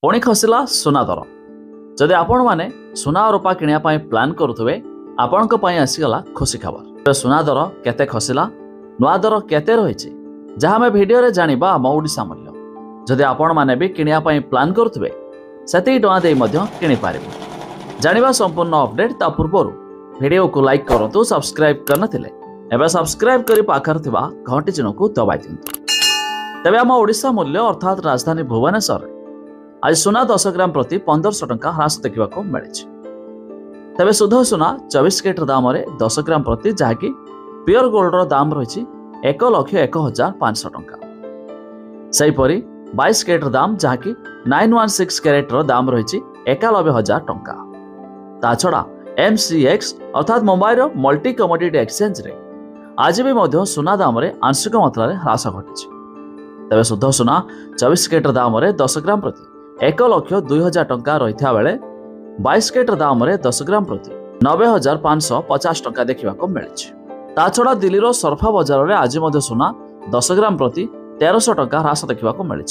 पुणी खसला सुना दर जदि आपण मैंने सुना और रूपा किनिया प्लान करुवे आपण आसीगला खुशी खबर। सुना दर केते खसला नुआ दर केते रही जहाँ आम भिडियो जाना आम ओडिशा मूल्य जदि आपण मैंने भी किनिया प्लान करुवे से टଙ୍କା देई किनी पारिबे। जानिबा संपूर्ण अपडेट ता पूर्व वीडियो को लाइक करंतु सब्सक्राइब करनथिले एबे सब्सक्राइब करी पाखर थिबा घंटी चिन्ह को दबाई दियंतु। तबे आम ओडिशा मूल्य अर्थात राजधानी भुवनेश्वर आज सुना 10 ग्राम प्रति 1500 टंका ह्रास देखा मिली। तेज शुद्ध सुना 24 कैरेट दाम 10 ग्राम प्रति जहाँकि प्योर गोल्डर दाम रही 1,01,500 टंका। सेहीपरि 22 कैरेट दाम जहाँकि 916 कैरेटर दाम रही 91,000 टंका। ता छड़ा MCX अर्थात मुंबईर मल्टी कमोडिटी एक्सचेंज रे आज भी सुना दाम आंशिक मात्रा ह्रास घटी। तेज शुद्ध सुना 24 कैरेट दाम 10 ग्राम प्रति 1,02,000 टंका रही बेले 22 कैरेट दाम 10 ग्राम प्रति 90,550 टंका देखा मिली। ता छड़ा दिल्लीर सरफा बजार में आज सुना 10 ग्राम प्रति 1,300 टंका ह्रास देखा मिली।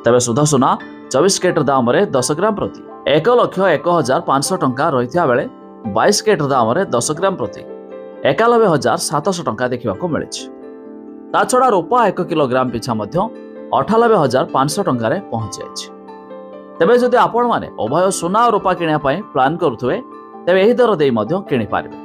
तेज शुद्ध सुना 24 कैरेट दाम 10 ग्राम प्रति 1,01,500 टंका रही बेले 22 कैरेट दाम 10 ग्राम प्रति 91,700 टंका देखा मिली। ता छड़ा रूपा 1 किलोग्राम पिछा 98,500 टंका पहुंच जाए। तेबे जदि आपण माने उभय सुना और रूपा किनिया प्लान करुवे तेबे एही दर देई किनी पारिबे।